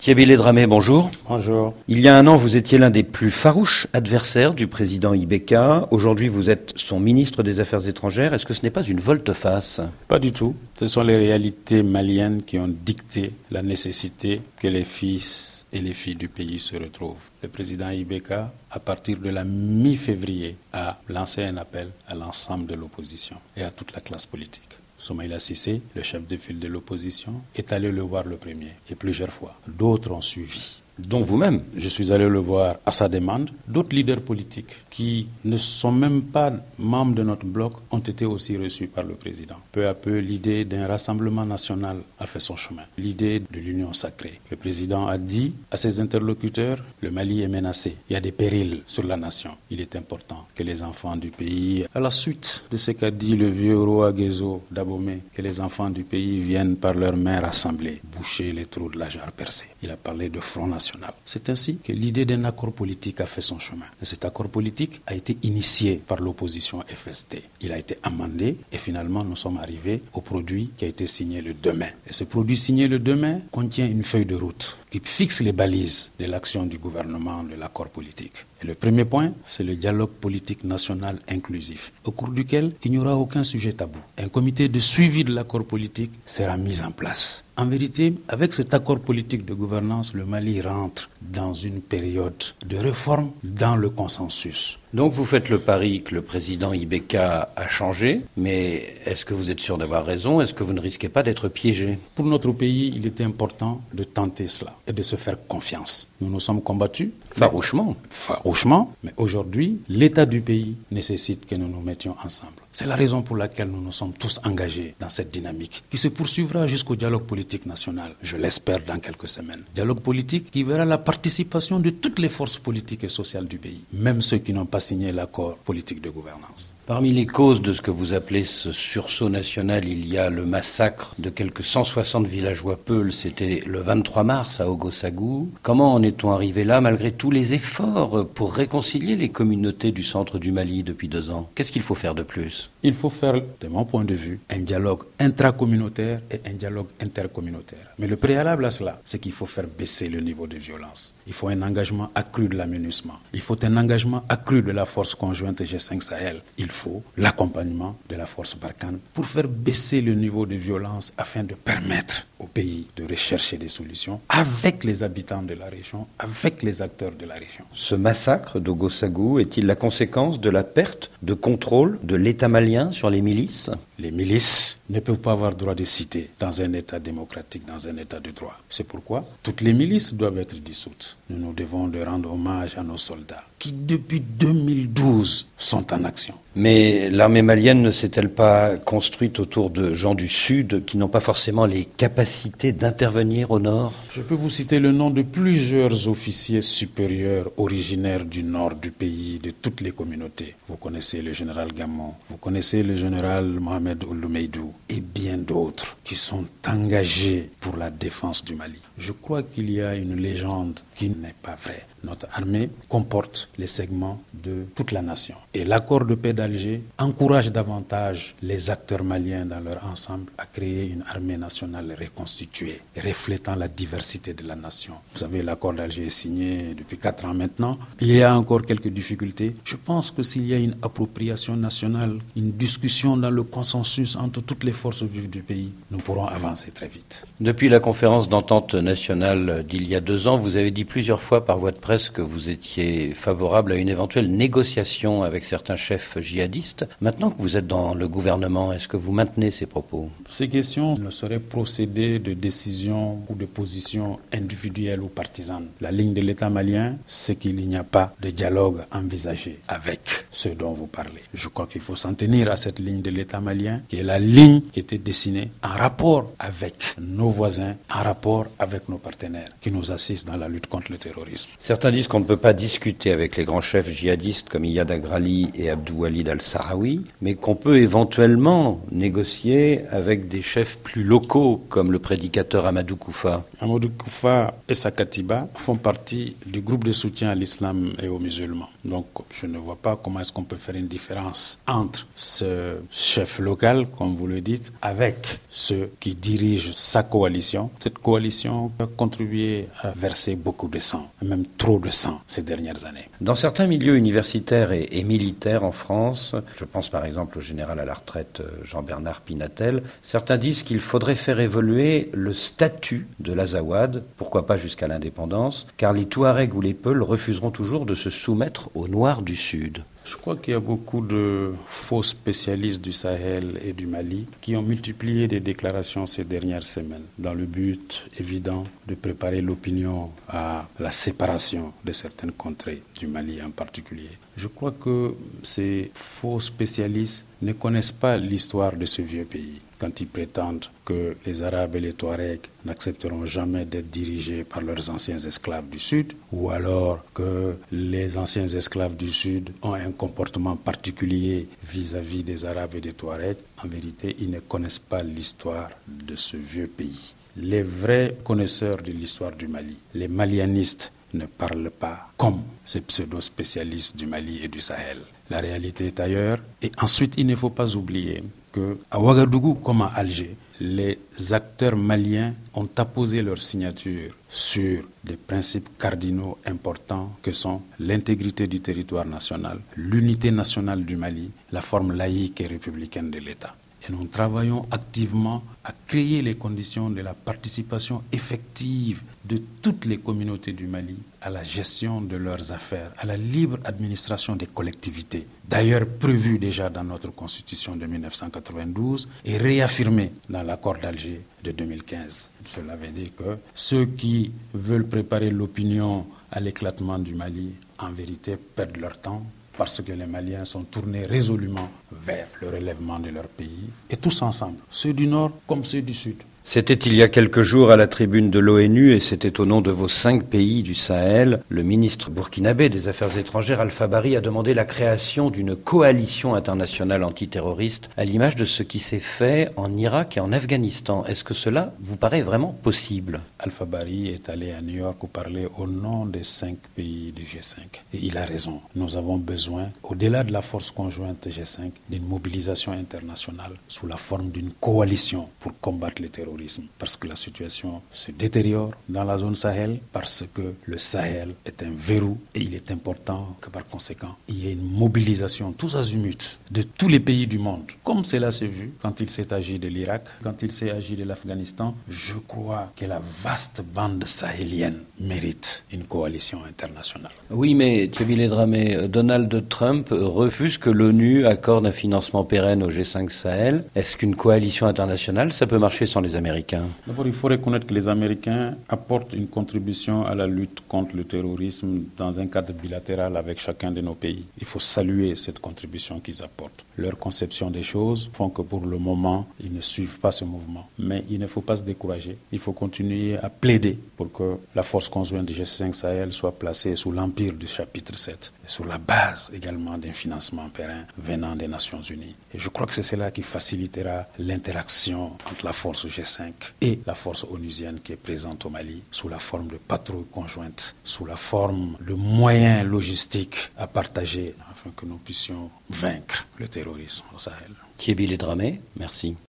Thiabile Dramé, bonjour. Bonjour. Il y a un an, vous étiez l'un des plus farouches adversaires du président Ibeka. Aujourd'hui, vous êtes son ministre des Affaires étrangères. Est-ce que ce n'est pas une volte-face ? Pas du tout. Ce sont les réalités maliennes qui ont dicté la nécessité que les fils et les filles du pays se retrouvent. Le président Ibeka, à partir de la mi-février, a lancé un appel à l'ensemble de l'opposition et à toute la classe politique. Soumaïla Cissé, le chef de file de l'opposition, est allé le voir le premier et plusieurs fois. D'autres ont suivi. Dont vous-même. Je suis allé le voir à sa demande. D'autres leaders politiques qui ne sont même pas membres de notre bloc ont été aussi reçus par le président. Peu à peu, l'idée d'un rassemblement national a fait son chemin. L'idée de l'union sacrée. Le président a dit à ses interlocuteurs, le Mali est menacé. Il y a des périls sur la nation. Il est important que les enfants du pays, à la suite de ce qu'a dit le vieux roi Gezo d'Abomey, que les enfants du pays viennent par leur main rassemblée, boucher les trous de la jarre percée. Il a parlé de front national. C'est ainsi que l'idée d'un accord politique a fait son chemin. Et cet accord politique a été initié par l'opposition FST. Il a été amendé et finalement nous sommes arrivés au produit qui a été signé le 2 mai. Et ce produit signé le 2 mai contient une feuille de route qui fixe les balises de l'action du gouvernement de l'accord politique. Et le premier point, c'est le dialogue politique national inclusif, au cours duquel il n'y aura aucun sujet tabou. Un comité de suivi de l'accord politique sera mis en place. En vérité, avec cet accord politique de gouvernance, le Mali rentre dans une période de réforme dans le consensus. Donc vous faites le pari que le président Ibeka a changé, mais est-ce que vous êtes sûr d'avoir raison ? Est-ce que vous ne risquez pas d'être piégé ? Pour notre pays, il était important de tenter cela et de se faire confiance. Nous nous sommes combattus. Farouchement, mais aujourd'hui, l'état du pays nécessite que nous nous mettions ensemble. C'est la raison pour laquelle nous nous sommes tous engagés dans cette dynamique qui se poursuivra jusqu'au dialogue politique national, je l'espère dans quelques semaines. Dialogue politique qui verra la participation de toutes les forces politiques et sociales du pays, même ceux qui n'ont pas signé l'accord politique de gouvernance. Parmi les causes de ce que vous appelez ce sursaut national, il y a le massacre de quelques 160 villageois peuls. C'était le 23 mars à Ogossagou. Comment en est-on arrivé là, malgré tous les efforts pour réconcilier les communautés du centre du Mali depuis 2 ans ? Qu'est-ce qu'il faut faire de plus ? Il faut faire, de mon point de vue, un dialogue intracommunautaire et un dialogue intercommunautaire. Mais le préalable à cela, c'est qu'il faut faire baisser le niveau de violence. Il faut un engagement accru de l'aménagement. Il faut un engagement accru de la force conjointe G5 Sahel. Il faut l'accompagnement de la force Barkhane pour faire baisser le niveau de violence afin de permettre au pays de rechercher des solutions avec les habitants de la région, avec les acteurs de la région. Ce massacre d'Ogossagou est-il la conséquence de la perte de contrôle de l'État malien sur les milices ? Les milices ne peuvent pas avoir droit de cité dans un État démocratique, dans un État de droit. C'est pourquoi toutes les milices doivent être dissoutes. Nous devons de rendre hommage à nos soldats qui, depuis 2012, sont en action. Mais l'armée malienne ne s'est-elle pas construite autour de gens du Sud qui n'ont pas forcément les capacités d'intervenir au Nord ? Je peux vous citer le nom de plusieurs officiers supérieurs originaires du Nord du pays, de toutes les communautés. Vous connaissez le général Gamon, vous connaissez le général Mohamed Ouloumeidou et bien d'autres qui sont engagés pour la défense du Mali. Je crois qu'il y a une légende qui n'est pas vraie. Notre armée comporte les segments de toute la nation. Et l'accord de paix d'Alger encourage davantage les acteurs maliens dans leur ensemble à créer une armée nationale reconstituée, reflétant la diversité de la nation. Vous savez, l'accord d'Alger est signé depuis 4 ans maintenant. Il y a encore quelques difficultés. Je pense que s'il y a une appropriation nationale, une discussion dans le consensus entre toutes les forces vives du pays, nous pourrons avancer très vite. Depuis la conférence d'entente nationale d'il y a 2 ans, vous avez dit plusieurs fois par voie de presse que vous étiez favorable à une éventuelle négociation avec certains chefs djihadistes. Maintenant que vous êtes dans le gouvernement, est-ce que vous maintenez ces propos ? Ces questions ne sauraient procéder de décisions ou de positions individuelles ou partisanes. La ligne de l'État malien, c'est qu'il n'y a pas de dialogue envisagé avec ceux dont vous parlez. Je crois qu'il faut s'en tenir à cette ligne de l'État malien, qui est la ligne qui était dessinée en rapport avec nos voisins, en rapport avec nos partenaires qui nous assistent dans la lutte contre le terrorisme. Certains disent qu'on ne peut pas discuter avec les grands chefs djihadistes comme Iyad Agrali et Abdou Walid al-Sahraoui, mais qu'on peut éventuellement négocier avec des chefs plus locaux, comme le prédicateur Amadou Koufa. Amadou Koufa et sa Katiba font partie du groupe de soutien à l'islam et aux musulmans. Donc je ne vois pas comment est-ce qu'on peut faire une différence entre ce chef local, comme vous le dites, avec ceux qui dirigent sa coalition. Cette coalition a contribué à verser beaucoup de sang, même trop de sang ces dernières années. Dans certains milieux universitaires et militaires en France, je pense par exemple au général à la retraite Jean-Bernard Pinatel, certains disent qu'il faudrait faire évoluer le statut de l'Azawad, pourquoi pas jusqu'à l'indépendance, car les Touaregs ou les Peuls refuseront toujours de se soumettre aux Noirs du Sud. Je crois qu'il y a beaucoup de faux spécialistes du Sahel et du Mali qui ont multiplié des déclarations ces dernières semaines dans le but évident de préparer l'opinion à la séparation de certaines contrées, du Mali en particulier. Je crois que ces faux spécialistes ne connaissent pas l'histoire de ce vieux pays quand ils prétendent que les Arabes et les Touaregs n'accepteront jamais d'être dirigés par leurs anciens esclaves du Sud, ou alors que les anciens esclaves du Sud ont un comportement particulier vis-à-vis des Arabes et des Touaregs. En vérité, ils ne connaissent pas l'histoire de ce vieux pays. Les vrais connaisseurs de l'histoire du Mali, les malianistes, ne parlent pas comme ces pseudo-spécialistes du Mali et du Sahel. La réalité est ailleurs. Et ensuite, il ne faut pas oublier qu'à Ouagadougou comme à Alger, les acteurs maliens ont apposé leur signature sur des principes cardinaux importants que sont l'intégrité du territoire national, l'unité nationale du Mali, la forme laïque et républicaine de l'État. Et nous travaillons activement à créer les conditions de la participation effective de toutes les communautés du Mali à la gestion de leurs affaires, à la libre administration des collectivités, d'ailleurs prévue déjà dans notre constitution de 1992 et réaffirmée dans l'accord d'Alger de 2015. Cela veut dire que ceux qui veulent préparer l'opinion à l'éclatement du Mali, en vérité, perdent leur temps, parce que les Maliens sont tournés résolument vers le relèvement de leur pays, et tous ensemble, ceux du Nord comme ceux du Sud. C'était il y a quelques jours à la tribune de l'ONU, et c'était au nom de vos 5 pays du Sahel. Le ministre burkinabé des Affaires étrangères, Alpha Bari, a demandé la création d'une coalition internationale antiterroriste à l'image de ce qui s'est fait en Irak et en Afghanistan. Est-ce que cela vous paraît vraiment possible? Alpha Bari est allé à New York pour parler au nom des 5 pays du G5. Et il a raison. Nous avons besoin, au-delà de la force conjointe G5, d'une mobilisation internationale sous la forme d'une coalition pour combattre le terrorisme. Parce que la situation se détériore dans la zone Sahel, parce que le Sahel est un verrou et il est important que par conséquent, il y ait une mobilisation tous azimuts de tous les pays du monde. Comme cela s'est vu quand il s'est agi de l'Irak, quand il s'est agi de l'Afghanistan, je crois que la vaste bande sahélienne mérite une coalition internationale. Oui, mais Thierry Dramé, Donald Trump refuse que l'ONU accorde un financement pérenne au G5 Sahel. Est-ce qu'une coalition internationale, ça peut marcher sans les Américains? D'abord, il faut reconnaître que les Américains apportent une contribution à la lutte contre le terrorisme dans un cadre bilatéral avec chacun de nos pays. Il faut saluer cette contribution qu'ils apportent. Leur conception des choses font que pour le moment, ils ne suivent pas ce mouvement. Mais il ne faut pas se décourager. Il faut continuer à plaider pour que la force conjointe du G5 Sahel soit placée sous l'empire du chapitre 7 et sur la base également d'un financement périn venant des Nations Unies. Et je crois que c'est cela qui facilitera l'interaction entre la force G5 et la force onusienne qui est présente au Mali sous la forme de patrouilles conjointes, sous la forme de moyens logistiques à partager afin que nous puissions vaincre le terrorisme au Sahel. Thierry Dramé, merci.